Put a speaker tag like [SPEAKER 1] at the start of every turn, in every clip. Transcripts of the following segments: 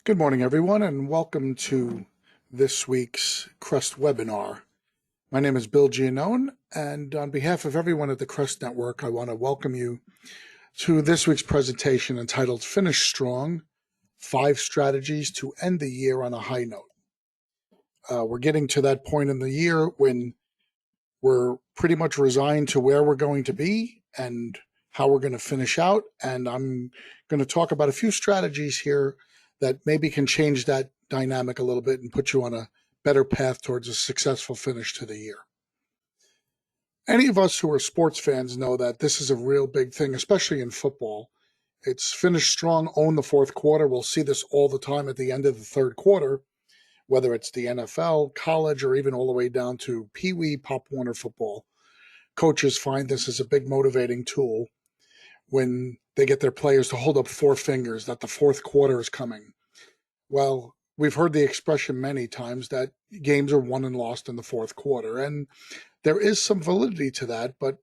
[SPEAKER 1] Good morning, everyone, and welcome to this week's Crust webinar. My name is Bill Giannone, and on behalf of everyone at the Crust Network, I want to welcome you to this week's presentation entitled Finish Strong, 5 Strategies to End the Year on a High Note. We're getting to that point in the year when we're pretty much resigned to where we're going to be and how we're going to finish out, and I'm going to talk about a few strategies here that maybe can change that dynamic a little bit and put you on a better path towards a successful finish to the year. Any of us who are sports fans know that this is a real big thing, especially in football. It's finish strong, own the fourth quarter. We'll see this all the time at the end of the third quarter, whether it's the NFL, college, or even all the way down to Pee Wee, Pop Warner football. Coaches find this as a big motivating tool when they get their players to hold up 4 fingers that the fourth quarter is coming. Well, we've heard the expression many times that games are won and lost in the fourth quarter, and there is some validity to that, but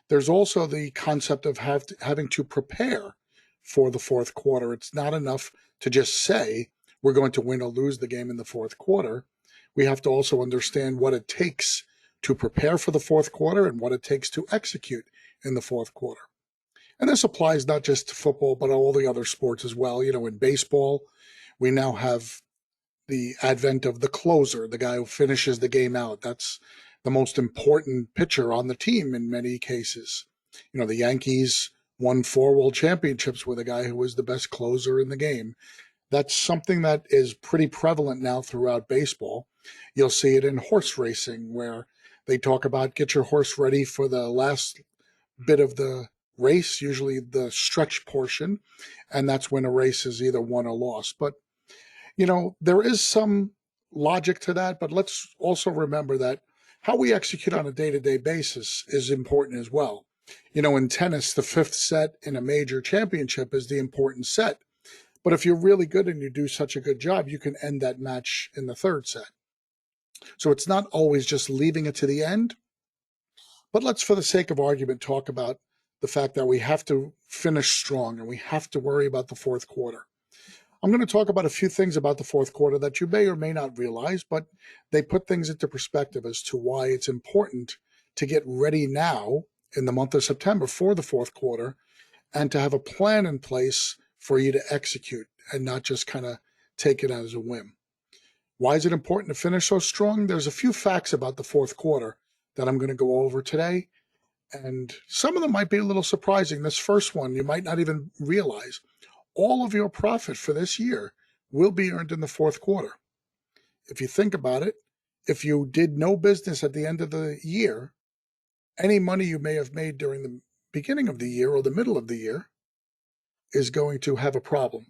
[SPEAKER 1] there's also the concept of having to prepare for the fourth quarter. It's not enough to just say we're going to win or lose the game in the fourth quarter. We have to also understand what it takes to prepare for the fourth quarter and what it takes to execute in the fourth quarter. And this applies not just to football, but all the other sports as well. You know, in baseball, we now have the advent of the closer, the guy who finishes the game out. That's the most important pitcher on the team in many cases. You know, the Yankees won 4 world championships with a guy who was the best closer in the game. That's something that is pretty prevalent now throughout baseball. You'll see it in horse racing where they talk about get your horse ready for the last bit of the race, usually the stretch portion, and that's when a race is either won or lost. But, you know, there is some logic to that, but let's also remember that how we execute on a day-to-day basis is important as well. You know, in tennis, the 5th set in a major championship is the important set. But if you're really good and you do such a good job, you can end that match in the 3rd set. So it's not always just leaving it to the end. But let's, for the sake of argument, talk about the fact that we have to finish strong and we have to worry about the fourth quarter. I'm going to talk about a few things about the fourth quarter that you may or may not realize, but they put things into perspective as to why it's important to get ready now in the month of September for the fourth quarter and to have a plan in place for you to execute and not just kind of take it as a whim. Why is it important to finish so strong? There's a few facts about the fourth quarter that I'm going to go over today. And some of them might be a little surprising. This first one, you might not even realize. All of your profit for this year will be earned in the fourth quarter. If you think about it, if you did no business at the end of the year, any money you may have made during the beginning of the year or the middle of the year is going to have a problem.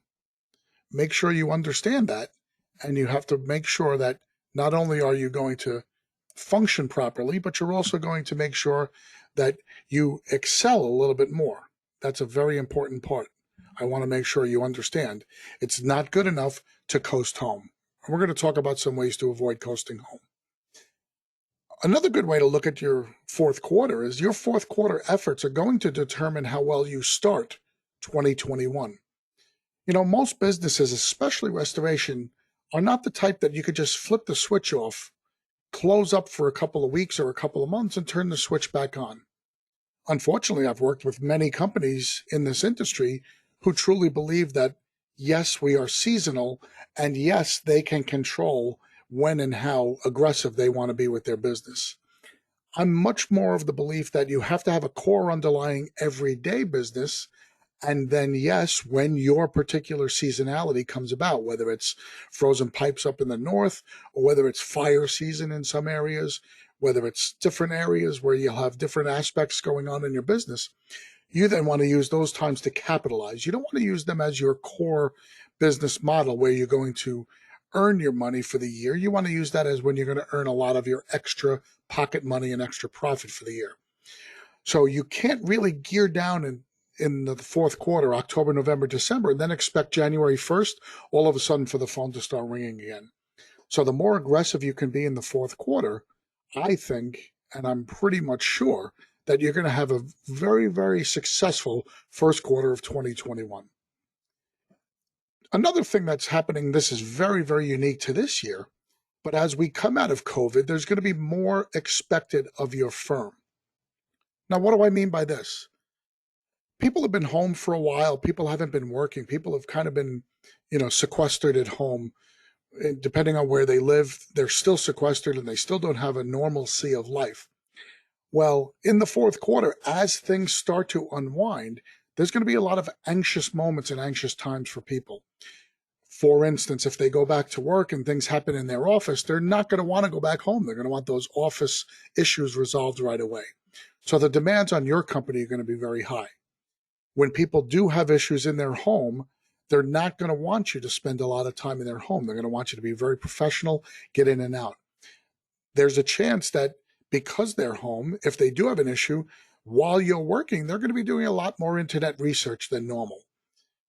[SPEAKER 1] Make sure you understand that, and you have to make sure that not only are you going to function properly, but you're also going to make sure that you excel a little bit more. That's a very important part. I want to make sure you understand. It's not good enough to coast home. We're going to talk about some ways to avoid coasting home. Another good way to look at your fourth quarter is your fourth quarter efforts are going to determine how well you start 2021. You know, most businesses, especially restoration, are not the type that you could just flip the switch off, close up for a couple of weeks or a couple of months and turn the switch back on. Unfortunately, I've worked with many companies in this industry who truly believe that, yes, we are seasonal, and yes, they can control when and how aggressive they want to be with their business. I'm much more of the belief that you have to have a core underlying everyday business. And then, yes, when your particular seasonality comes about, whether it's frozen pipes up in the north or whether it's fire season in some areas, whether it's different areas where you'll have different aspects going on in your business, you then want to use those times to capitalize. You don't want to use them as your core business model where you're going to earn your money for the year. You want to use that as when you're going to earn a lot of your extra pocket money and extra profit for the year. So you can't really gear down in the fourth quarter, October, November, December, and then expect January 1st, all of a sudden for the phone to start ringing again. So the more aggressive you can be in the fourth quarter, I think, and I'm pretty much sure, that you're going to have a very, very successful first quarter of 2021. Another thing that's happening, this is very, very unique to this year, but as we come out of COVID, there's going to be more expected of your firm. Now, what do I mean by this? People have been home for a while. People haven't been working. People have kind of been, sequestered at home. And depending on where they live, they're still sequestered and they still don't have a normalcy of life. Well, in the fourth quarter, as things start to unwind, there's going to be a lot of anxious moments and anxious times for people. For instance, if they go back to work and things happen in their office, they're not going to want to go back home. They're going to want those office issues resolved right away. So the demands on your company are going to be very high. When people do have issues in their home, they're not going to want you to spend a lot of time in their home. They're going to want you to be very professional, get in and out. There's a chance that because they're home, if they do have an issue, while you're working, they're going to be doing a lot more internet research than normal.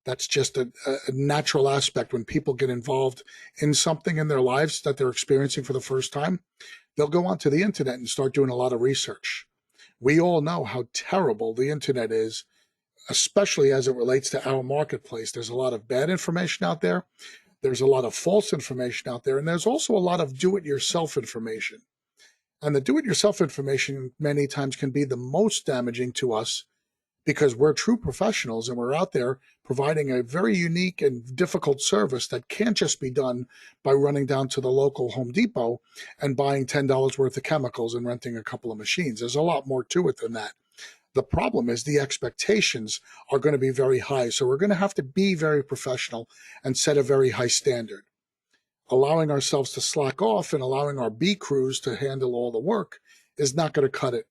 [SPEAKER 1] That's just a natural aspect. When people get involved in something in their lives that they're experiencing for the first time, they'll go onto the internet and start doing a lot of research. We all know how terrible the internet is, especially as it relates to our marketplace. There's a lot of bad information out there. There's a lot of false information out there. And there's also a lot of do-it-yourself information. And the do-it-yourself information many times can be the most damaging to us because we're true professionals and we're out there providing a very unique and difficult service that can't just be done by running down to the local Home Depot and buying $10 worth of chemicals and renting a couple of machines. There's a lot more to it than that. The problem is the expectations are going to be very high. So we're going to have to be very professional and set a very high standard. Allowing ourselves to slack off and allowing our B crews to handle all the work is not going to cut it.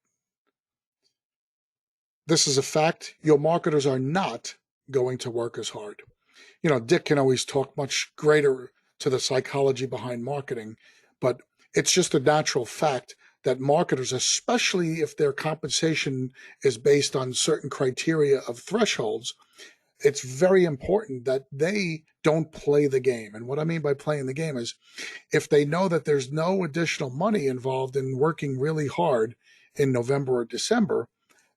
[SPEAKER 1] This is a fact. Your marketers are not going to work as hard. Dick can always talk much greater to the psychology behind marketing, but it's just a natural fact that marketers, especially if their compensation is based on certain criteria of thresholds, it's very important that they don't play the game. And what I mean by playing the game is if they know that there's no additional money involved in working really hard in November or December,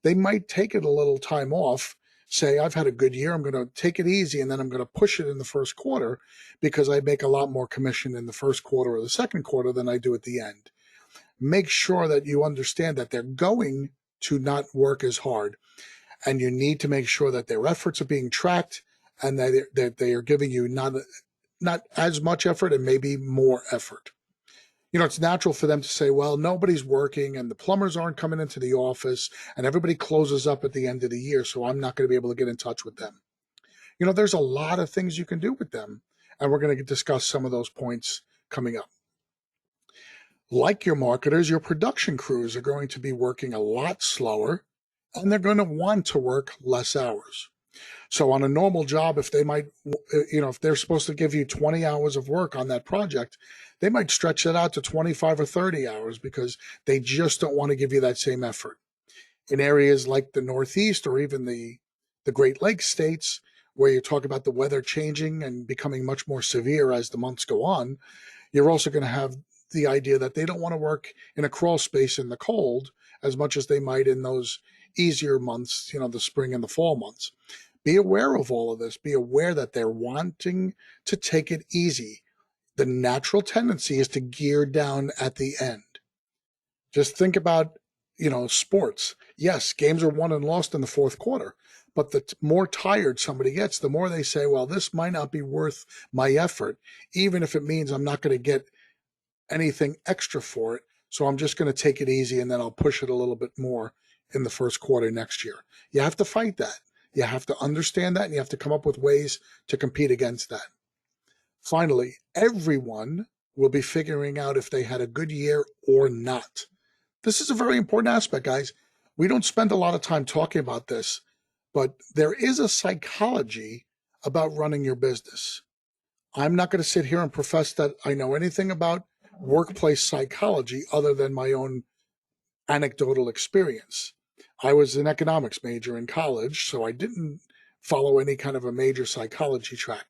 [SPEAKER 1] they might take it a little time off, say, I've had a good year, I'm going to take it easy, and then I'm going to push it in the first quarter because I make a lot more commission in the first quarter or the second quarter than I do at the end. Make sure that you understand that they're going to not work as hard, and you need to make sure that their efforts are being tracked and that they are giving you not as much effort and maybe more effort. It's natural for them to say, well, nobody's working and the plumbers aren't coming into the office and everybody closes up at the end of the year, so I'm not going to be able to get in touch with them. There's a lot of things you can do with them, and we're going to discuss some of those points coming up. Like your marketers, your production crews are going to be working a lot slower, and they're going to want to work less hours. So on a normal job, if they're supposed to give you 20 hours of work on that project, they might stretch that out to 25 or 30 hours because they just don't want to give you that same effort. In areas like the Northeast or even the Great Lakes states, where you talk about the weather changing and becoming much more severe as the months go on, you're also going to have the idea that they don't want to work in a crawl space in the cold as much as they might in those easier months, the spring and the fall months. Be aware of all of this. Be aware that they're wanting to take it easy. The natural tendency is to gear down at the end. Just think about, sports. Yes, games are won and lost in the fourth quarter, but the more tired somebody gets, the more they say, well, this might not be worth my effort, even if it means I'm not going to get anything extra for it. So I'm just going to take it easy and then I'll push it a little bit more in the first quarter next year. You have to fight that. You have to understand that, and you have to come up with ways to compete against that. Finally, everyone will be figuring out if they had a good year or not. This is a very important aspect, guys. We don't spend a lot of time talking about this, but there is a psychology about running your business. I'm not going to sit here and profess that I know anything about workplace psychology other than my own anecdotal experience. I was an economics major in college, so I didn't follow any kind of a major psychology track.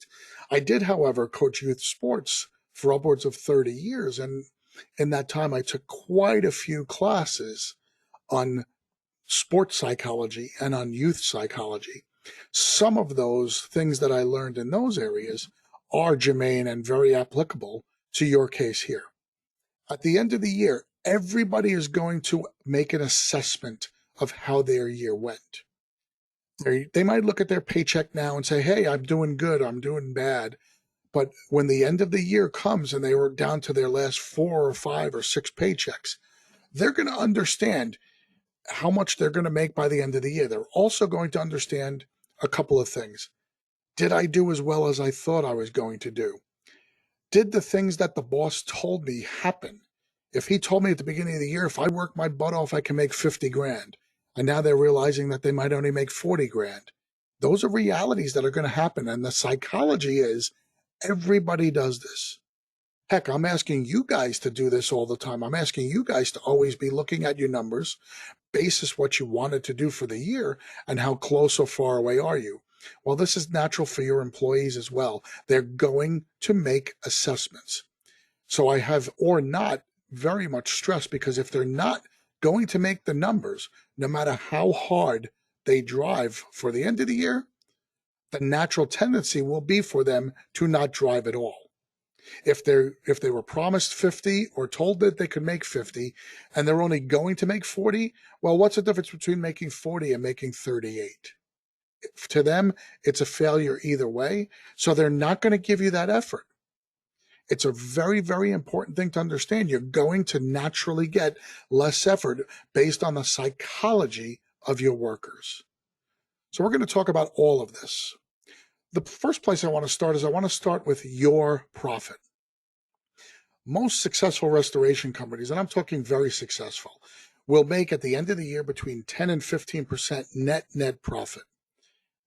[SPEAKER 1] I did, however, coach youth sports for upwards of 30 years, and in that time I took quite a few classes on sports psychology and on youth psychology. Some of those things that I learned in those areas are germane and very applicable to your case here. At the end of the year, everybody is going to make an assessment of how their year went. They might look at their paycheck now and say, hey, I'm doing good, I'm doing bad. But when the end of the year comes and they were down to their last 4 or 5 or 6 paychecks, they're going to understand how much they're going to make by the end of the year. They're also going to understand a couple of things. Did I do as well as I thought I was going to do? Did the things that the boss told me happen? If he told me at the beginning of the year, if I work my butt off, I can make 50 grand, and now they're realizing that they might only make 40 grand. Those are realities that are going to happen. And the psychology is everybody does this. Heck, I'm asking you guys to do this all the time. I'm asking you guys to always be looking at your numbers, basis what you wanted to do for the year, and how close or far away are you. Well, this is natural for your employees as well. They're going to make assessments. So I have, or not, very much stress, because if they're not going to make the numbers, no matter how hard they drive for the end of the year, the natural tendency will be for them to not drive at all. If they were promised 50 or told that they could make 50 and they're only going to make 40, well, what's the difference between making 40 and making 38? To them, it's a failure either way. So they're not going to give you that effort. It's a very, very important thing to understand. You're going to naturally get less effort based on the psychology of your workers. So we're going to talk about all of this. The first place I want to start is I want to start with your profit. Most successful restoration companies, and I'm talking very successful, will make at the end of the year between 10 and 15% net profit.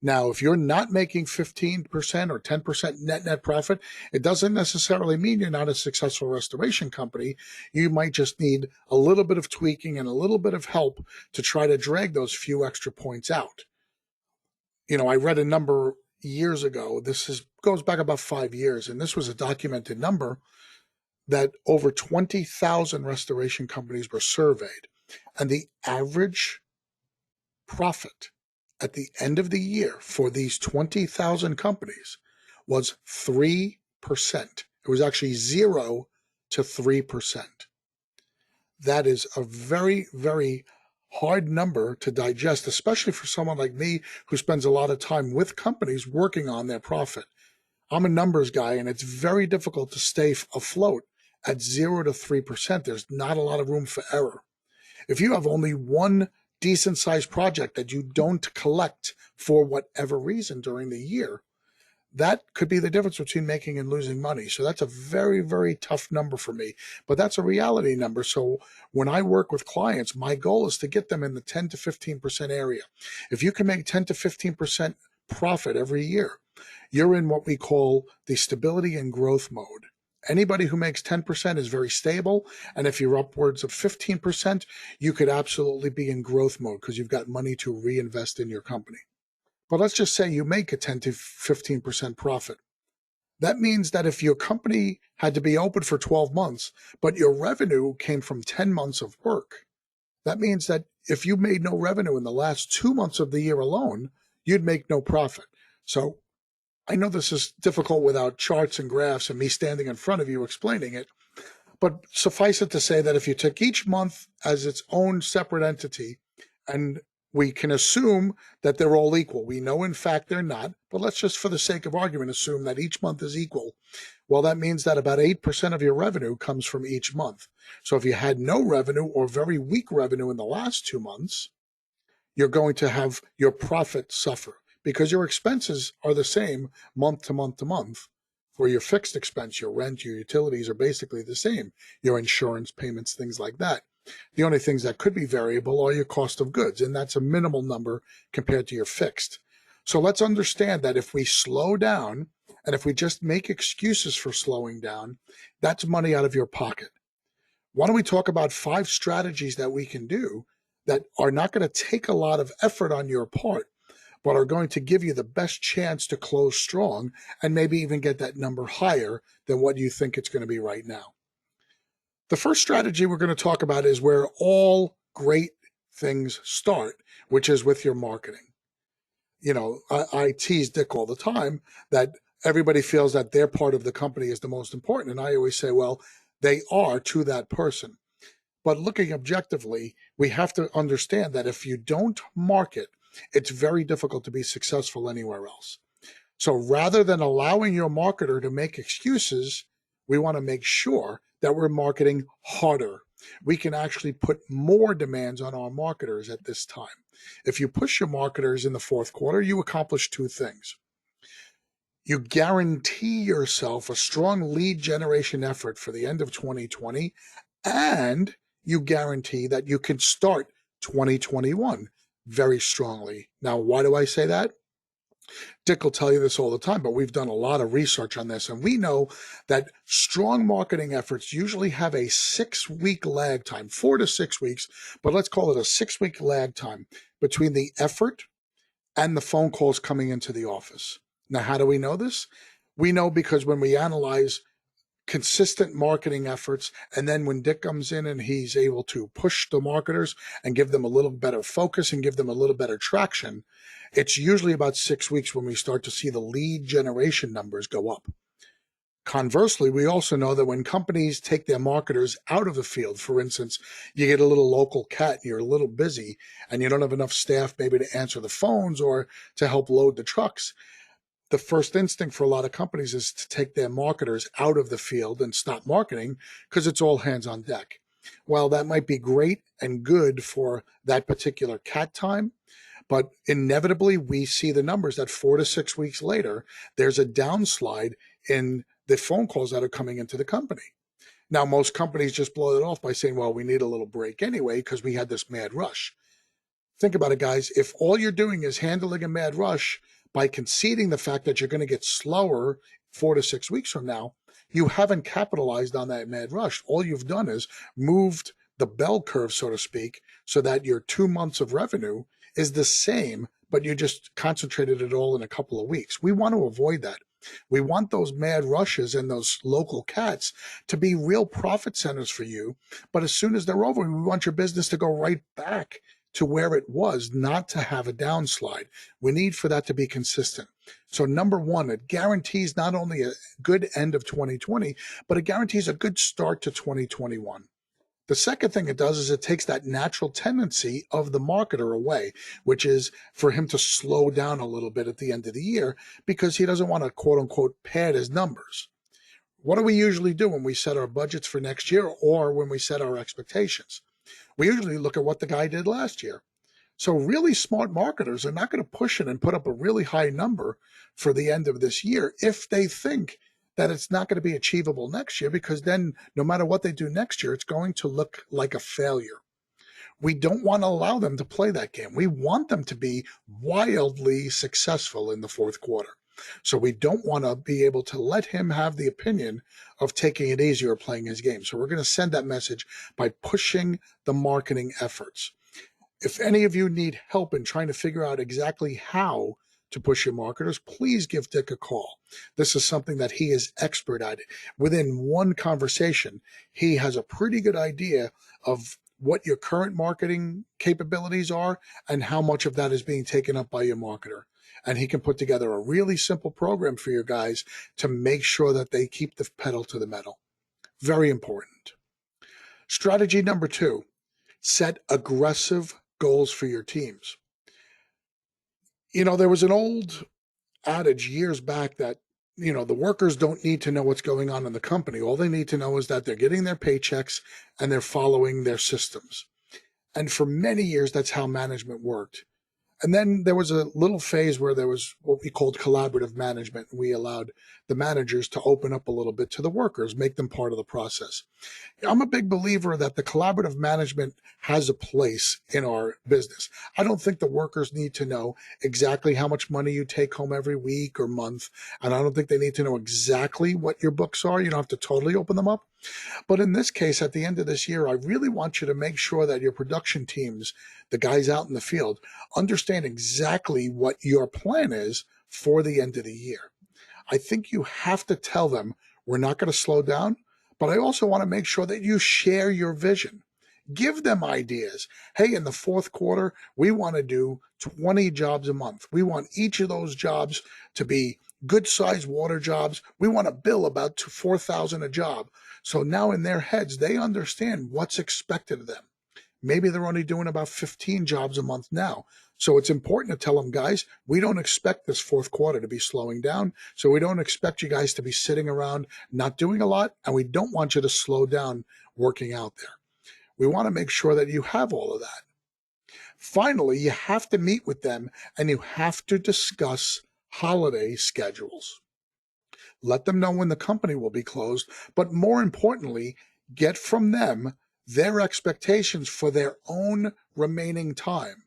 [SPEAKER 1] Now, if you're not making 15% or 10% net profit, it doesn't necessarily mean you're not a successful restoration company. You might just need a little bit of tweaking and a little bit of help to try to drag those few extra points out. I read a number years ago. Goes back about 5 years, and this was a documented number that over 20,000 restoration companies were surveyed, and the average profit at the end of the year for these 20,000 companies was 3%. It was actually 0 to 3%. That is a very, very hard number to digest, especially for someone like me who spends a lot of time with companies working on their profit. I'm a numbers guy, and it's very difficult to stay afloat at 0 to 3%. There's not a lot of room for error. If you have only one decent sized project that you don't collect for whatever reason during the year, that could be the difference between making and losing money. So that's a very, very tough number for me, but that's a reality number. So when I work with clients, my goal is to get them in the 10 to 15% area. If you can make 10 to 15% profit every year, you're in what we call the stability and growth mode. Anybody who makes 10% is very stable. And if you're upwards of 15%, you could absolutely be in growth mode because you've got money to reinvest in your company. But let's just say you make a 10 to 15% profit. That means that if your company had to be open for 12 months, but your revenue came from 10 months of work, that means that if you made no revenue in the last 2 months of the year alone, you'd make no profit. So I know this is difficult without charts and graphs and me standing in front of you explaining it, but suffice it to say that if you took each month as its own separate entity, and we can assume that they're all equal. We know, in fact, they're not, but let's just, for the sake of argument, assume that each month is equal. Well, that means that about 8% of your revenue comes from each month. So if you had no revenue or very weak revenue in the last 2 months, you're going to have your profit suffer because your expenses are the same month to month to month. For your fixed expense, your rent, your utilities are basically the same, your insurance payments, things like that. The only things that could be variable are your cost of goods, and that's a minimal number compared to your fixed. So let's understand that if we slow down and if we just make excuses for slowing down, that's money out of your pocket. Why don't we talk about 5 strategies that we can do that are not going to take a lot of effort on your part, but are going to give you the best chance to close strong and maybe even get that number higher than what you think it's going to be right now. The first strategy we're going to talk about is where all great things start, which is with your marketing. I tease Dick all the time that everybody feels that their part of the company is the most important. And I always say, well, they are to that person. But looking objectively, we have to understand that if you don't market, it's very difficult to be successful anywhere else. So rather than allowing your marketer to make excuses, we want to make sure that we're marketing harder. We can actually put more demands on our marketers at this time. If you push your marketers in the fourth quarter, you accomplish two things. You guarantee yourself a strong lead generation effort for the end of 2020, and you guarantee that you can start 2021 very strongly. Now, why do I say that? Dick will tell you this all the time, but we've done a lot of research on this, and we know that strong marketing efforts usually have a 6-week lag time, 4 to 6 weeks, but let's call it a 6-week lag time between the effort and the phone calls coming into the office. Now, how do we know this? We know because when we analyze consistent marketing efforts, and then when Dick comes in and he's able to push the marketers and give them a little better focus and give them a little better traction, it's usually about 6 weeks when we start to see the lead generation numbers go up. Conversely, we also know that when companies take their marketers out of the field, for instance, you get a little local cat and you're a little busy and you don't have enough staff maybe to answer the phones or to help load the trucks, the first instinct for a lot of companies is to take their marketers out of the field and stop marketing because it's all hands on deck. Well, that might be great and good for that particular cat time, but inevitably we see the numbers that 4 to 6 weeks later, there's a downslide in the phone calls that are coming into the company. Now, most companies just blow it off by saying, well, we need a little break anyway because we had this mad rush. Think about it, guys. If all you're doing is handling a mad rush by conceding the fact that you're going to get slower 4 to 6 weeks from now, you haven't capitalized on that mad rush. All you've done is moved the bell curve, so to speak, so that your 2 months of revenue is the same, but you just concentrated it all in a couple of weeks. We want to avoid that. We want those mad rushes and those local cats to be real profit centers for you. But as soon as they're over, we want your business to go right back to where it was, not to have a downslide. We need for that to be consistent. So number one, it guarantees not only a good end of 2020, but it guarantees a good start to 2021. The second thing it does is it takes that natural tendency of the marketer away, which is for him to slow down a little bit at the end of the year because he doesn't want to, quote unquote, pad his numbers. What do we usually do when we set our budgets for next year or when we set our expectations? We usually look at what the guy did last year. So really smart marketers are not going to push it and put up a really high number for the end of this year if they think that it's not going to be achievable next year, because then no matter what they do next year, it's going to look like a failure. We don't want to allow them to play that game. We want them to be wildly successful in the fourth quarter. So we don't want to be able to let him have the opinion of taking it easy or playing his game. So we're going to send that message by pushing the marketing efforts. If any of you need help in trying to figure out exactly how to push your marketers, please give Dick a call. This is something that he is expert at. Within one conversation, he has a pretty good idea of what your current marketing capabilities are and how much of that is being taken up by your marketer. And he can put together a really simple program for your guys to make sure that they keep the pedal to the metal. Very important. Strategy number 2, set aggressive goals for your teams. You know, there was an old adage years back that, the workers don't need to know what's going on in the company. All they need to know is that they're getting their paychecks and they're following their systems. And for many years, that's how management worked. And then there was a little phase where there was what we called collaborative management. We allowed the managers to open up a little bit to the workers, make them part of the process. I'm a big believer that the collaborative management has a place in our business. I don't think the workers need to know exactly how much money you take home every week or month. And I don't think they need to know exactly what your books are. You don't have to totally open them up. But in this case, at the end of this year, I really want you to make sure that your production teams, the guys out in the field, understand exactly what your plan is for the end of the year. I think you have to tell them we're not going to slow down, but I also want to make sure that you share your vision. Give them ideas. Hey, in the fourth quarter, we want to do 20 jobs a month. We want each of those jobs to be good sized water jobs, we want to bill about 4,000 a job. So now in their heads, they understand what's expected of them. Maybe they're only doing about 15 jobs a month now. So it's important to tell them, guys, we don't expect this fourth quarter to be slowing down. So we don't expect you guys to be sitting around not doing a lot. And we don't want you to slow down working out there. We want to make sure that you have all of that. Finally, you have to meet with them and you have to discuss holiday schedules. Let them know when the company will be closed, but more importantly, get from them their expectations for their own remaining time.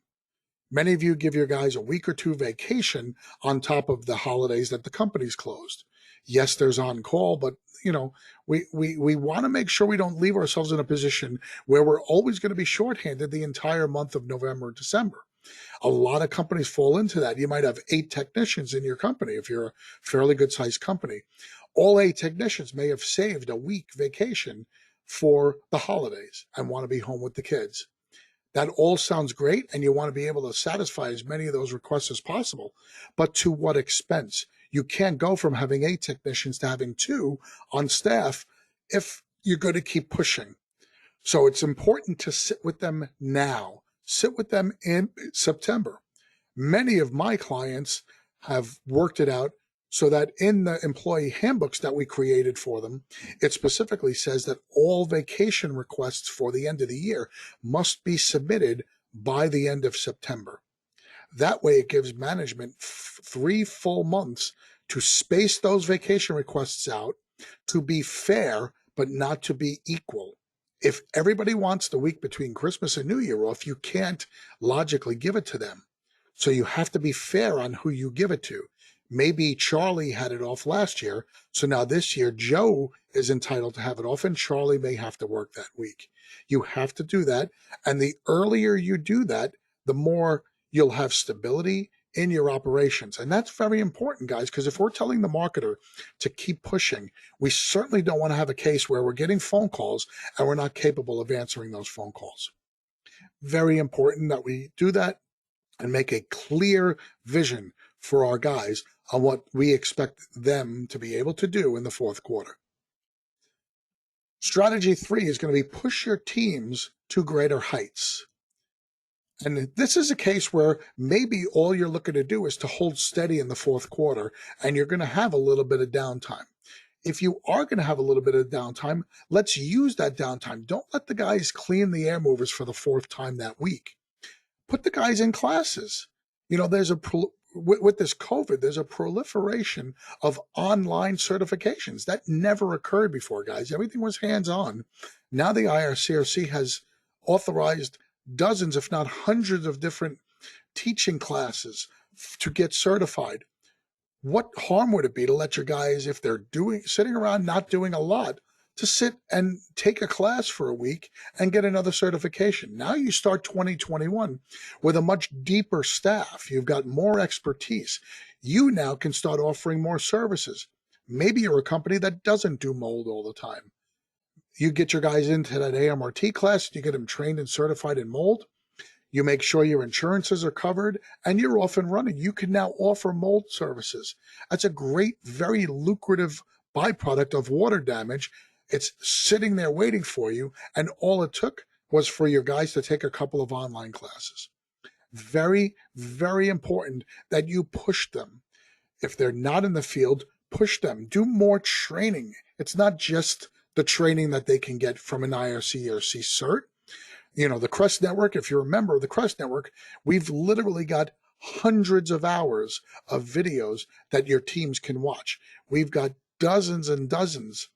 [SPEAKER 1] Many of you give your guys a week or two vacation on top of the holidays that the company's closed. Yes, there's on call, but we want to make sure we don't leave ourselves in a position where we're always going to be shorthanded the entire month of November and December. A lot of companies fall into that. You might have 8 technicians in your company if you're a fairly good sized company. All 8 technicians may have saved a week vacation for the holidays and want to be home with the kids. That all sounds great, and you want to be able to satisfy as many of those requests as possible. But to what expense? You can't go from having 8 technicians to having 2 on staff if you're going to keep pushing. So it's important to sit with them now. Sit with them in September. Many of my clients have worked it out so that in the employee handbooks that we created for them, it specifically says that all vacation requests for the end of the year must be submitted by the end of September. That way it gives management 3 full months to space those vacation requests out, to be fair, but not to be equal. If everybody wants the week between Christmas and New Year off, you can't logically give it to them. So you have to be fair on who you give it to. Maybe Charlie had it off last year, so now this year Joe is entitled to have it off, and Charlie may have to work that week. You have to do that, and the earlier you do that, the more you'll have stability in your operations. And that's very important, guys, because if we're telling the marketer to keep pushing, we certainly don't want to have a case where we're getting phone calls and we're not capable of answering those phone calls. Very important that we do that and make a clear vision for our guys on what we expect them to be able to do in the fourth quarter. Strategy 3 is going to be push your teams to greater heights. And this is a case where maybe all you're looking to do is to hold steady in the fourth quarter, and you're going to have a little bit of downtime. If you are going to have a little bit of downtime, let's use that downtime. Don't let the guys clean the air movers for the 4th time that week. Put the guys in classes. There's with this COVID, there's a proliferation of online certifications that never occurred before, guys. Everything was hands-on. Now the IRCRC has authorized dozens, if not hundreds, of different teaching classes to get certified. What harm would it be to let your guys, if they're sitting around not doing a lot, to sit and take a class for a week and get another certification? Now you start 2021 with a much deeper staff. You've got more expertise. You now can start offering more services. Maybe you're a company that doesn't do mold all the time. You get your guys into that AMRT class, you get them trained and certified in mold. You make sure your insurances are covered, and you're off and running. You can now offer mold services. That's a great, very lucrative byproduct of water damage. It's sitting there waiting for you, and all it took was for your guys to take a couple of online classes. Very, very important that you push them. If they're not in the field, push them. Do more training. It's not just the training that they can get from an IRCRC cert. The Crest Network, if you're a member of the Crest Network, we've literally got hundreds of hours of videos that your teams can watch. We've got dozens and dozens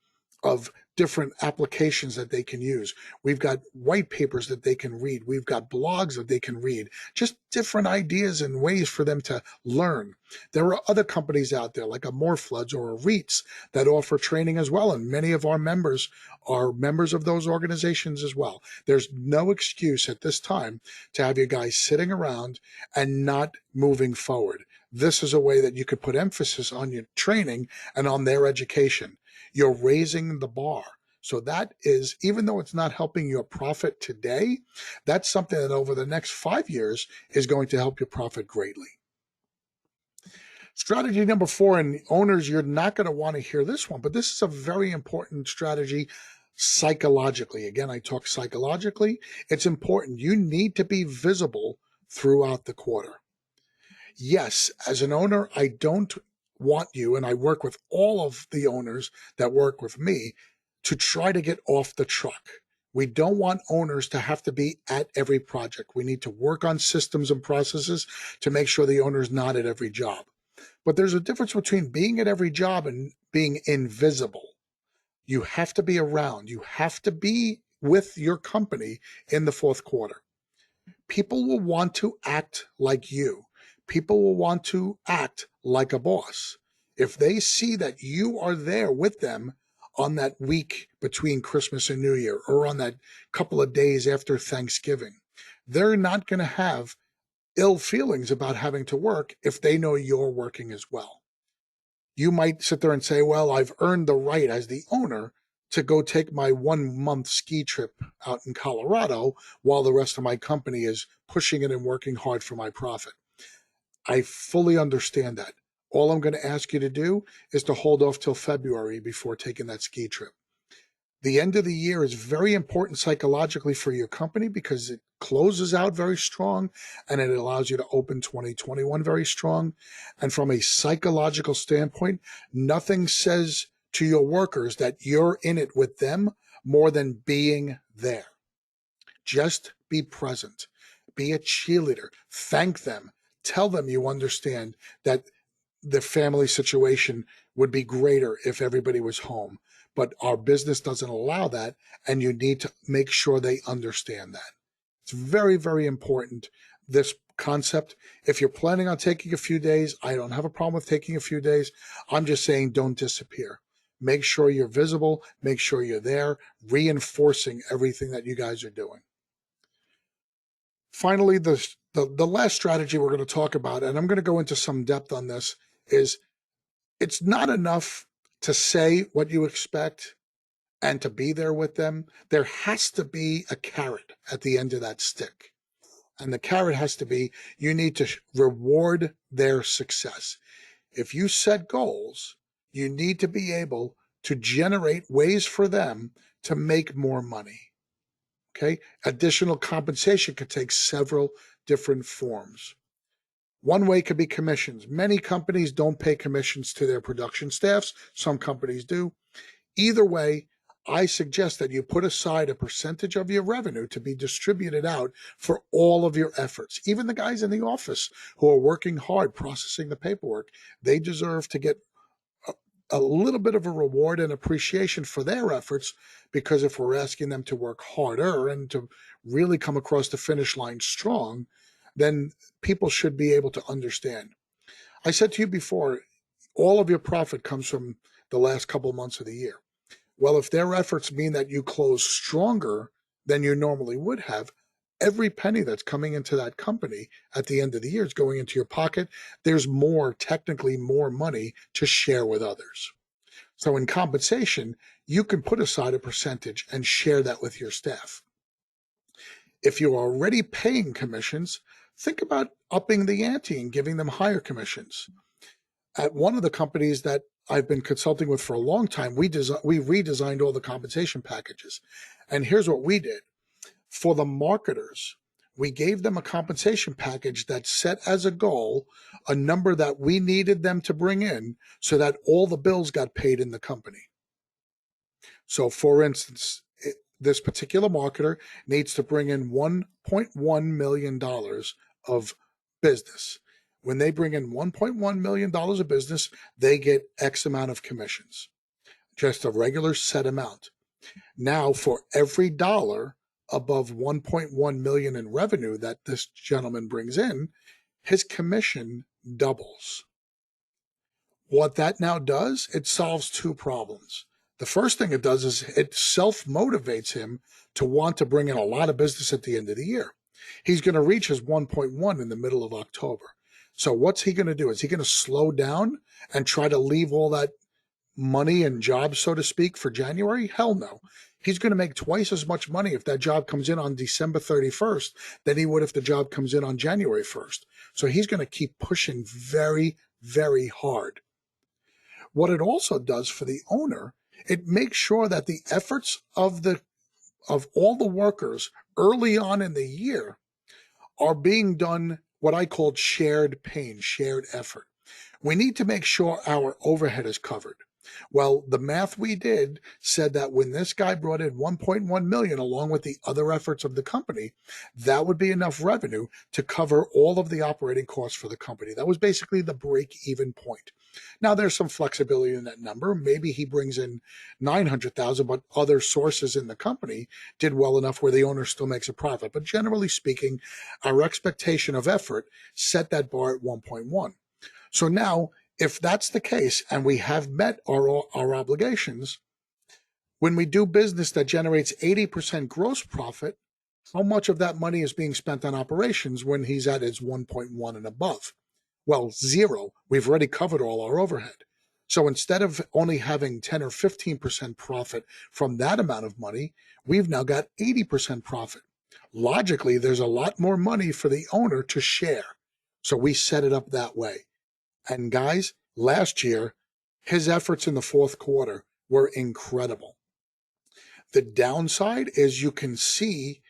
[SPEAKER 1] of different applications that they can use. We've got white papers that they can read. We've got blogs that they can read, just different ideas and ways for them to learn. There are other companies out there like a Morefloods or a REITs that offer training as well, and many of our members are members of those organizations as well. There's no excuse at this time to have you guys sitting around and not moving forward. This is a way that you could put emphasis on your training and on their education. You're raising the bar. So that is, even though it's not helping your profit today, that's something that over the next 5 years is going to help your profit greatly. Strategy number 4, and owners, you're not going to want to hear this one, but this is a very important strategy psychologically. Again, I talk psychologically. It's important. You need to be visible throughout the quarter. Yes, as an owner, I don't want you, and I work with all of the owners that work with me, to try to get off the truck. We don't want owners to have to be at every project. We need to work on systems and processes to make sure the owner's not at every job. But there's a difference between being at every job and being invisible. You have to be around. You have to be with your company in the fourth quarter. People will want to act like you. People will want to act like a boss. If they see that you are there with them on that week between Christmas and New Year, or on that couple of days after Thanksgiving, they're not going to have ill feelings about having to work if they know you're working as well. You might sit there and say, well, I've earned the right as the owner to go take my 1 month ski trip out in Colorado while the rest of my company is pushing it and working hard for my profit. I fully understand that. All I'm going to ask you to do is to hold off till February before taking that ski trip. The end of the year is very important psychologically for your company because it closes out very strong and it allows you to open 2021 very strong. And from a psychological standpoint, nothing says to your workers that you're in it with them more than being there. Just be present. Be a cheerleader. Thank them. Tell them you understand that the family situation would be greater if everybody was home. But our business doesn't allow that, and you need to make sure they understand that. It's very, very important, this concept. If you're planning on taking a few days, I don't have a problem with taking a few days. I'm just saying don't disappear. Make sure you're visible. Make sure you're there, reinforcing everything that you guys are doing. Finally, the last strategy we're going to talk about, and I'm going to go into some depth on this, is it's not enough to say what you expect and to be there with them. There has to be a carrot at the end of that stick. And the carrot has to be, you need to reward their success. If you set goals, you need to be able to generate ways for them to make more money. Okay? Additional compensation could take several different forms. One way could be commissions. Many companies don't pay commissions to their production staffs. Some companies do. Either way, I suggest that you put aside a percentage of your revenue to be distributed out for all of your efforts. Even the guys in the office who are working hard processing the paperwork, they deserve to get a little bit of a reward and appreciation for their efforts, because if we're asking them to work harder and to really come across the finish line strong, then people should be able to understand. I said to you before, all of your profit comes from the last couple months of the year. Well, if their efforts mean that you close stronger than you normally would have, every penny that's coming into that company at the end of the year is going into your pocket. There's technically more money to share with others. So in compensation, you can put aside a percentage and share that with your staff. If you're already paying commissions, think about upping the ante and giving them higher commissions. At one of the companies that I've been consulting with for a long time, we redesigned all the compensation packages. And here's what we did. For the marketers, we gave them a compensation package that set as a goal a number that we needed them to bring in so that all the bills got paid in the company. So for instance, this particular marketer needs to bring in $1.1 million of business. When they bring in $1.1 million of business, they get X amount of commissions, just a regular set amount. Now, for every dollar above 1.1 million in revenue that this gentleman brings in, his commission doubles. What that now does, it solves two problems. The first thing it does is it self-motivates him to want to bring in a lot of business at the end of the year. He's going to reach his 1.1 in the middle of October. So what's he going to do? Is he going to slow down and try to leave all that money and jobs, so to speak, for January? Hell no. He's going to make twice as much money if that job comes in on December 31st than he would if the job comes in on January 1st. So he's going to keep pushing very, very hard. What it also does for the owner, it makes sure that the efforts of all the workers early on in the year are being done what I called shared pain, shared effort. We need to make sure our overhead is covered. Well, the math we did said that when this guy brought in 1.1 million along with the other efforts of the company, that would be enough revenue to cover all of the operating costs for the company. That was basically the break even point. Now there's some flexibility in that number. Maybe he brings in 900,000, but other sources in the company did well enough where the owner still makes a profit. But generally speaking, our expectation of effort set that bar at 1.1. So now, if that's the case and we have met our obligations, when we do business that generates 80% gross profit, how much of that money is being spent on operations when he's at his 1.1 and above? Well, zero. We've already covered all our overhead. So instead of only having 10 or 15% profit from that amount of money, we've now got 80% profit. Logically, there's a lot more money for the owner to share. So we set it up that way. And guys, last year, his efforts in the fourth quarter were incredible. The downside is you can see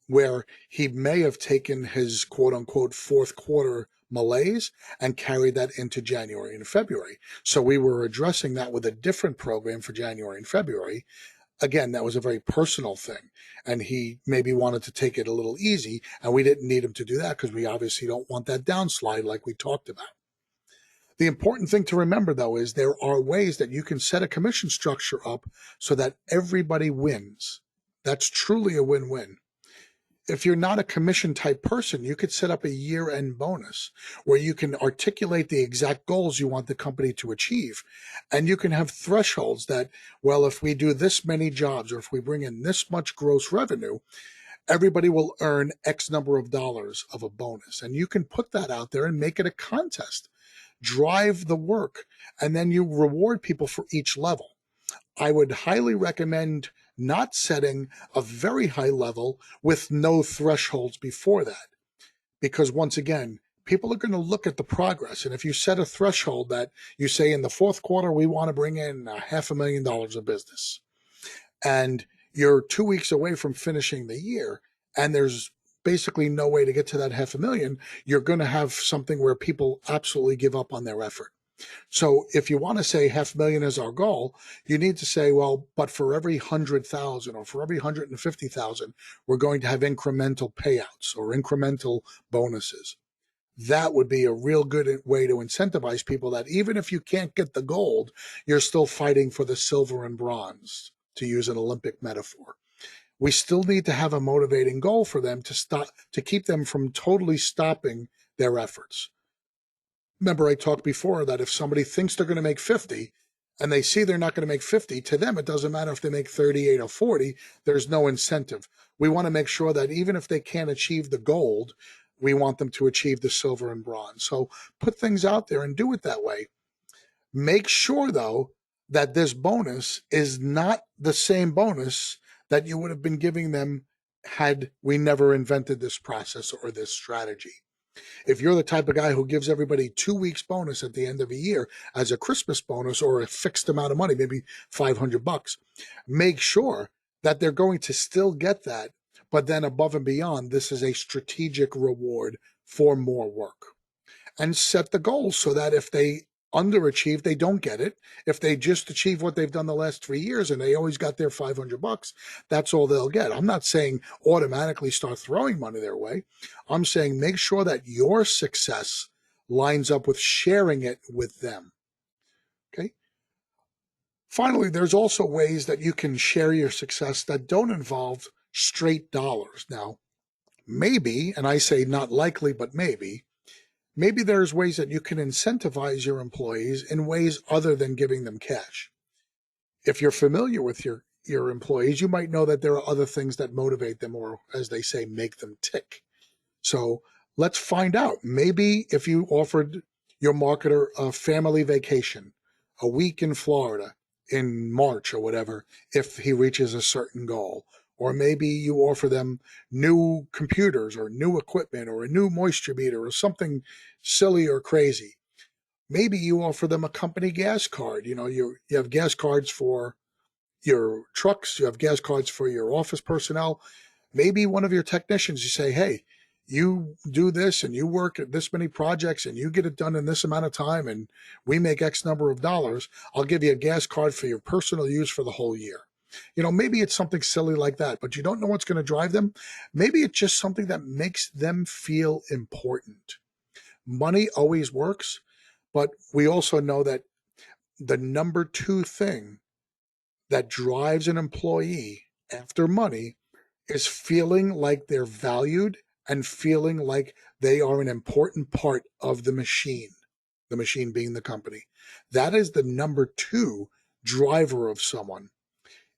[SPEAKER 1] where he may have taken his quote unquote fourth quarter malaise and carried that into January and February. So we were addressing that with a different program for January and February. Again, that was a very personal thing. And he maybe wanted to take it a little easy. And we didn't need him to do that because we obviously don't want that downslide like we talked about. The important thing to remember, though, is there are ways that you can set a commission structure up so that everybody wins. That's truly a win-win. If you're not a commission type person, you could set up a year-end bonus where you can articulate the exact goals you want the company to achieve. And you can have thresholds that, well, if we do this many jobs or if we bring in this much gross revenue, everybody will earn X number of dollars of a bonus. And you can put that out there and make it a contest. Drive the work, and then you reward people for each level. I would highly recommend not setting a very high level with no thresholds before that. Because once again, people are going to look at the progress. And if you set a threshold that you say in the fourth quarter, we want to bring in $500,000 of business, and you're 2 weeks away from finishing the year, and there's basically no way to get to that 500,000, you're going to have something where people absolutely give up on their effort. So if you want to say 500,000 is our goal, you need to say, well, but for every 100,000 or for every 150,000, we're going to have incremental payouts or incremental bonuses. That would be a real good way to incentivize people that even if you can't get the gold, you're still fighting for the silver and bronze, to use an Olympic metaphor. We still need to have a motivating goal for them to keep them from totally stopping their efforts. Remember, I talked before that if somebody thinks they're going to make 50 and they see they're not going to make 50, to them, it doesn't matter if they make 38 or 40, there's no incentive. We want to make sure that even if they can't achieve the gold, we want them to achieve the silver and bronze. So put things out there and do it that way. Make sure, though, that this bonus is not the same bonus that you would have been giving them had we never invented this process or this strategy. If you're the type of guy who gives everybody 2 weeks bonus at the end of a year as a Christmas bonus or a fixed amount of money, maybe $500, make sure that they're going to still get that. But then above and beyond, this is a strategic reward for more work. And set the goals so that if they underachieve, they don't get it. If they just achieve what they've done the last 3 years and they always got their $500, that's all they'll get. I'm not saying automatically start throwing money their way. I'm saying make sure that your success lines up with sharing it with them. Okay. Finally, there's also ways that you can share your success that don't involve straight dollars. Now, maybe, and I say not likely, but maybe there's ways that you can incentivize your employees in ways other than giving them cash. If you're familiar with your employees, you might know that there are other things that motivate them or, as they say, make them tick. So let's find out. Maybe if you offered your marketer a family vacation, a week in Florida in March or whatever, if he reaches a certain goal, or maybe you offer them new computers or new equipment or a new moisture meter or something silly or crazy. Maybe you offer them a company gas card. You have gas cards for your trucks, you have gas cards for your office personnel. Maybe one of your technicians, you say, hey, you do this and you work at this many projects and you get it done in this amount of time and we make X number of dollars. I'll give you a gas card for your personal use for the whole year. Maybe it's something silly like that, but you don't know what's going to drive them. Maybe it's just something that makes them feel important. Money always works, but we also know that the number two thing that drives an employee after money is feeling like they're valued and feeling like they are an important part of the machine being the company. That is the number two driver of someone.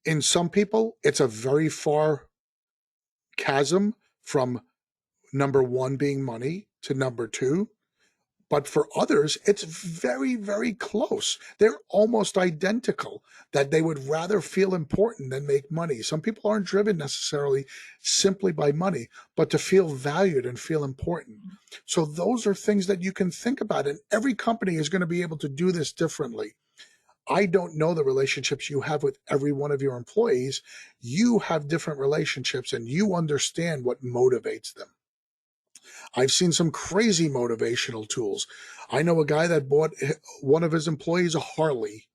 [SPEAKER 1] In some people, it's a very far chasm from number one being money to number two. But for others, it's very, very close. They're almost identical, that they would rather feel important than make money. Some people aren't driven necessarily simply by money, but to feel valued and feel important. So those are things that you can think about. And every company is going to be able to do this differently. I don't know the relationships you have with every one of your employees. You have different relationships and you understand what motivates them. I've seen some crazy motivational tools. I know a guy that bought one of his employees a Harley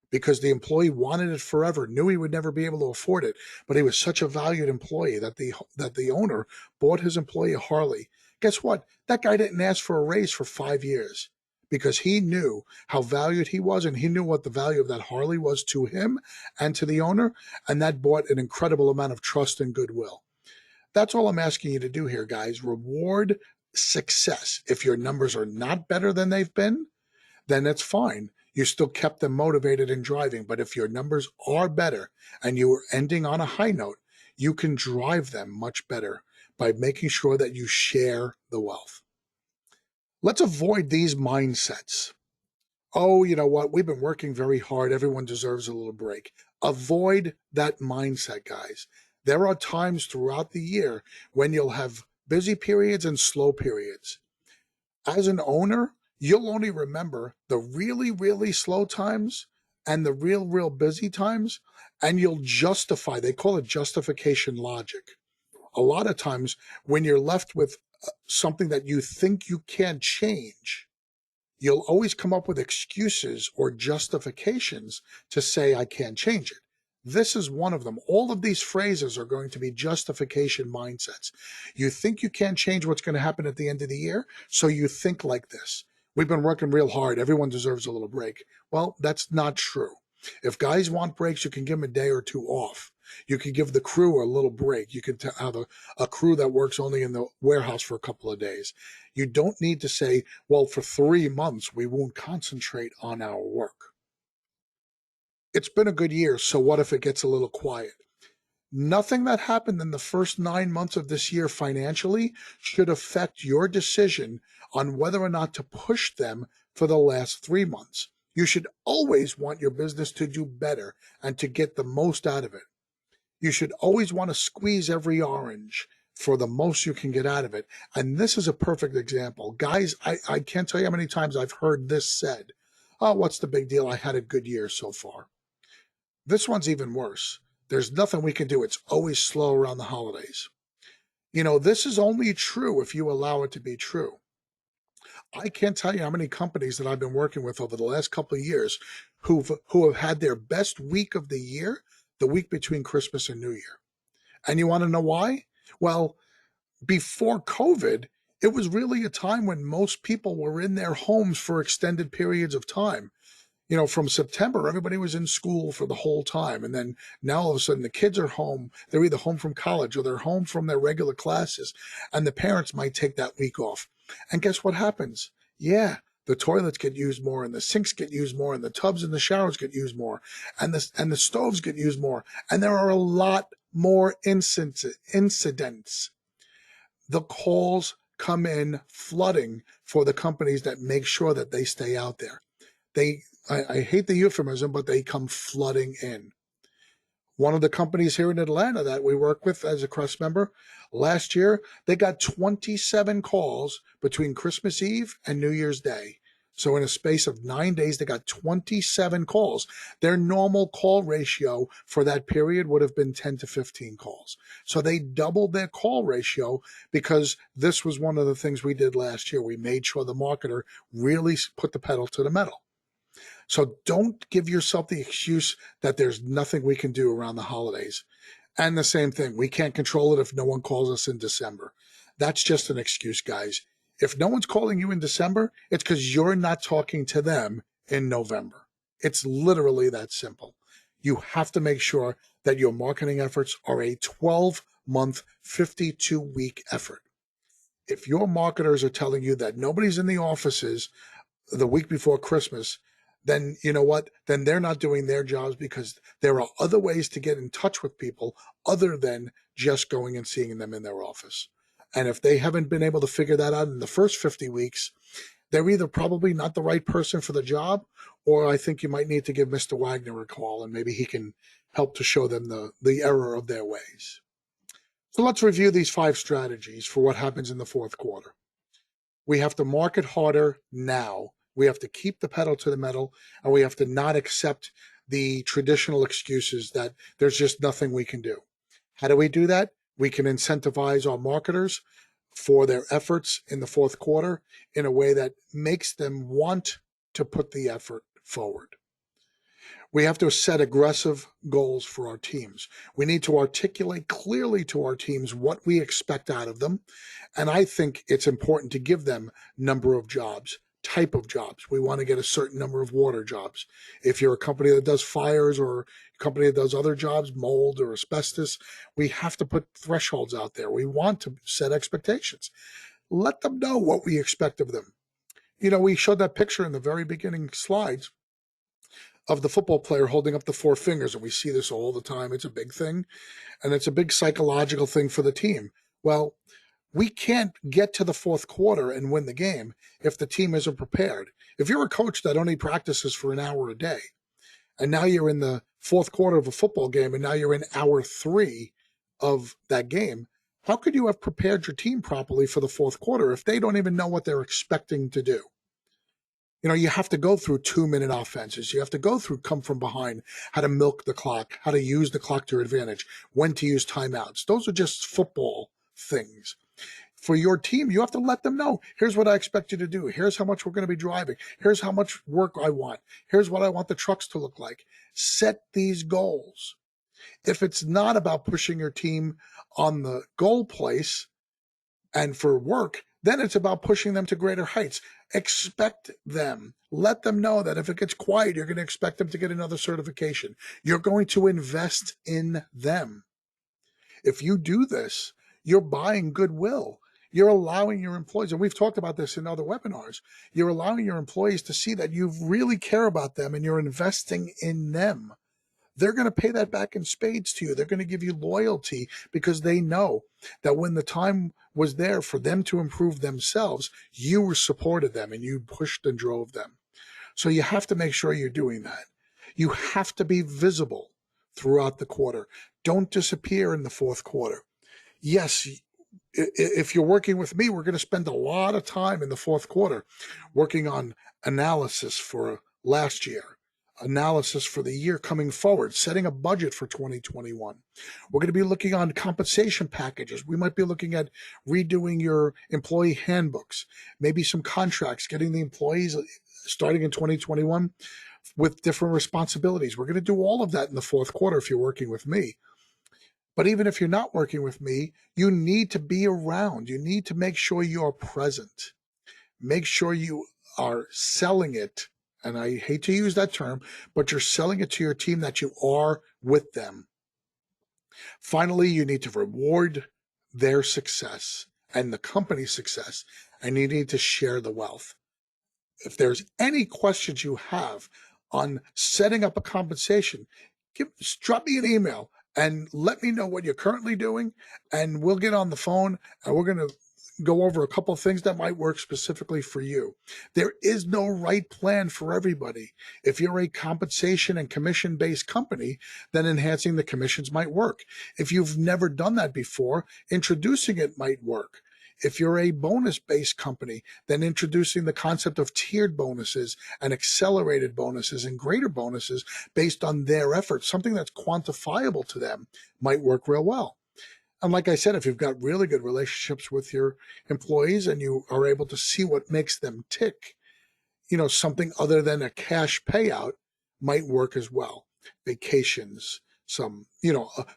[SPEAKER 1] because the employee wanted it forever, knew he would never be able to afford it, but he was such a valued employee that the owner bought his employee a Harley. Guess what? That guy didn't ask for a raise for 5 years because he knew how valued he was and he knew what the value of that Harley was to him and to the owner, and that brought an incredible amount of trust and goodwill. That's all I'm asking you to do here, guys. Reward success. If your numbers are not better than they've been, then that's fine. You still kept them motivated and driving. But if your numbers are better and you are ending on a high note, you can drive them much better by making sure that you share the wealth. Let's avoid these mindsets. Oh, you know what? We've been working very hard. Everyone deserves a little break. Avoid that mindset, guys. There are times throughout the year when you'll have busy periods and slow periods. As an owner, you'll only remember the really, really slow times and the real, real busy times, and you'll justify, they call it justification logic. A lot of times when you're left with something that you think you can't change, you'll always come up with excuses or justifications to say, I can't change it. This is one of them. All of these phrases are going to be justification mindsets. You think you can't change what's going to happen at the end of the year, so you think like this. We've been working real hard. Everyone deserves a little break. Well, that's not true. If guys want breaks, you can give them a day or two off. You can give the crew a little break. You can have a crew that works only in the warehouse for a couple of days. You don't need to say, well, for 3 months, we won't concentrate on our work. It's been a good year, so what if it gets a little quiet? Nothing that happened in the first 9 months of this year financially should affect your decision on whether or not to push them for the last 3 months. You should always want your business to do better and to get the most out of it. You should always want to squeeze every orange for the most you can get out of it. And this is a perfect example. Guys, I can't tell you how many times I've heard this said. Oh, what's the big deal? I had a good year so far. This one's even worse. There's nothing we can do. It's always slow around the holidays. This is only true if you allow it to be true. I can't tell you how many companies that I've been working with over the last couple of years who have had their best week of the year, the week between Christmas and New Year. And you want to know why? Well, before COVID, it was really a time when most people were in their homes for extended periods of time. From September, everybody was in school for the whole time. And then now all of a sudden the kids are home. They're either home from college or they're home from their regular classes. And the parents might take that week off. And guess what happens? Yeah, the toilets get used more and the sinks get used more and the tubs and the showers get used more and the stoves get used more. And there are a lot more incidents. The calls come in flooding for the companies that make sure that they stay out there. I hate the euphemism, but they come flooding in. One of the companies here in Atlanta that we work with as a Crest member, last year, they got 27 calls between Christmas Eve and New Year's Day So in a space of 9 days, they got 27 calls. Their normal call ratio for that period would have been 10 to 15 calls. So they doubled their call ratio because this was one of the things we did last year. We made sure the marketer really put the pedal to the metal. So don't give yourself the excuse that there's nothing we can do around the holidays. And the same thing, we can't control it if no one calls us in December. That's just an excuse, guys. If no one's calling you in December, it's because you're not talking to them in November. It's literally that simple. You have to make sure that your marketing efforts are a 12-month, 52-week effort. If your marketers are telling you that nobody's in the offices the week before Christmas, then you know what? Then they're not doing their jobs, because there are other ways to get in touch with people other than just going and seeing them in their office. And if they haven't been able to figure that out in the first 50 weeks, they're either probably not the right person for the job, or I think you might need to give Mr. Wagner a call and maybe he can help to show them the error of their ways. So let's review these 5 strategies for what happens in the fourth quarter. We have to market harder now. We have to keep the pedal to the metal, and we have to not accept the traditional excuses that there's just nothing we can do. How do we do that? We can incentivize our marketers for their efforts in the fourth quarter in a way that makes them want to put the effort forward. We have to set aggressive goals for our teams. We need to articulate clearly to our teams what we expect out of them. And I think it's important to give them number of jobs, type of jobs. We want to get a certain number of water jobs. If you're a company that does fires or a company that does other jobs, mold or asbestos, we have to put thresholds out there. We want to set expectations. Let them know what we expect of them. You know, we showed that picture in the very beginning slides of the football player holding up the 4 fingers, and we see this all the time. It's a big thing, and it's a big psychological thing for the team. Well, we can't get to the fourth quarter and win the game if the team isn't prepared. If you're a coach that only practices for an hour a day, and now you're in the fourth quarter of a football game, and now you're in hour 3 of that game, how could you have prepared your team properly for the fourth quarter if they don't even know what they're expecting to do? You know, you have to go through 2-minute offenses. You have to go through come from behind, how to milk the clock, how to use the clock to your advantage, when to use timeouts. Those are just football things. For your team, you have to let them know, here's what I expect you to do. Here's how much we're going to be driving. Here's how much work I want. Here's what I want the trucks to look like. Set these goals. If it's not about pushing your team on the goal place and for work, then it's about pushing them to greater heights. Expect them. Let them know that if it gets quiet, you're going to expect them to get another certification. You're going to invest in them. If you do this, you're buying goodwill. You're allowing your employees, and we've talked about this in other webinars, you're allowing your employees to see that you really care about them and you're investing in them. They're going to pay that back in spades to you. They're going to give you loyalty because they know that when the time was there for them to improve themselves, you supported them and you pushed and drove them. So you have to make sure you're doing that. You have to be visible throughout the quarter. Don't disappear in the fourth quarter. Yes, if you're working with me, we're going to spend a lot of time in the fourth quarter working on analysis for last year, analysis for the year coming forward, setting a budget for 2021. We're going to be looking on compensation packages. We might be looking at redoing your employee handbooks, maybe some contracts, getting the employees starting in 2021 with different responsibilities. We're going to do all of that in the fourth quarter if you're working with me. But even if you're not working with me, you need to be around. You need to make sure you're present. Make sure you are selling it. And I hate to use that term, but you're selling it to your team that you are with them. Finally, you need to reward their success and the company's success, and you need to share the wealth. If there's any questions you have on setting up a compensation, drop me an email and let me know what you're currently doing, and we'll get on the phone and we're going to go over a couple of things that might work specifically for you. There is no right plan for everybody. If you're a compensation and commission-based company, then enhancing the commissions might work. If you've never done that before, introducing it might work. If you're a bonus-based company, then introducing the concept of tiered bonuses and accelerated bonuses and greater bonuses based on their efforts, something that's quantifiable to them, might work real well. And like I said, if you've got really good relationships with your employees and you are able to see what makes them tick, something other than a cash payout might work as well. Vacations, some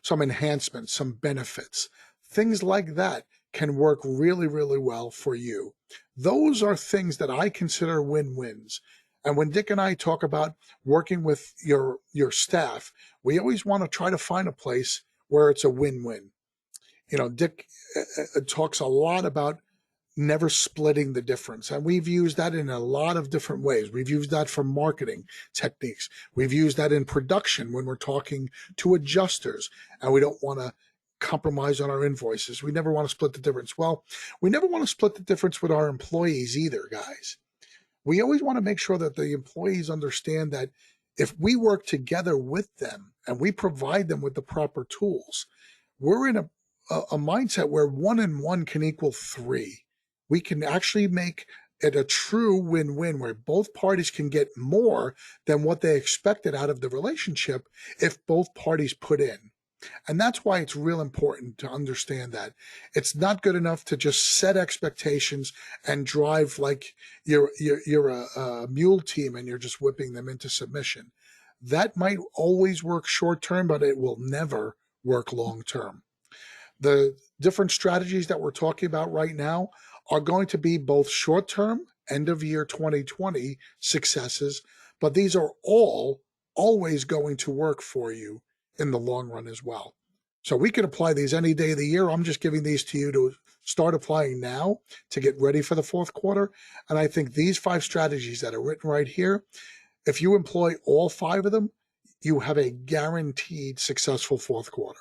[SPEAKER 1] enhancements, some benefits, things like that can work really, really well for you. Those are things that I consider win-wins. And when Dick and I talk about working with your staff, we always want to try to find a place where it's a win-win. Dick talks a lot about never splitting the difference. And we've used that in a lot of different ways. We've used that for marketing techniques. We've used that in production when we're talking to adjusters and we don't want to compromise on our invoices. We never want to split the difference. Well, we never want to split the difference with our employees either, guys. We always want to make sure that the employees understand that if we work together with them and we provide them with the proper tools, we're in a mindset where 1 and 1 can equal 3. We can actually make it a true win-win where both parties can get more than what they expected out of the relationship if both parties put in. And that's why it's real important to understand that it's not good enough to just set expectations and drive like you're a mule team and you're just whipping them into submission. That might always work short term, but it will never work long term. The different strategies that we're talking about right now are going to be both short-term, end of year 2020 successes, but these are all always going to work for you in the long run as well. So we can apply these any day of the year. I'm just giving these to you to start applying now to get ready for the fourth quarter. And I think these 5 strategies that are written right here, if you employ all 5 of them, you have a guaranteed successful fourth quarter.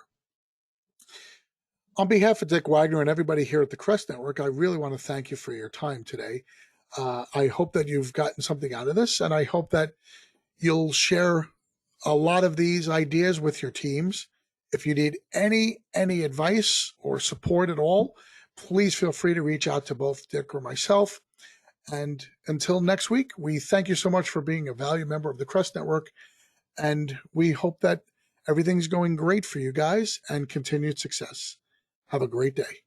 [SPEAKER 1] On behalf of Dick Wagner and everybody here at the Crest Network, I really want to thank you for your time today. I hope that you've gotten something out of this, and I hope that you'll share a lot of these ideas with your teams. If you need any advice or support at all, please feel free to reach out to both Dick or myself. And until next week, we thank you so much for being a valued member of the Crest Network, and we hope that everything's going great for you guys and continued success. Have a great day.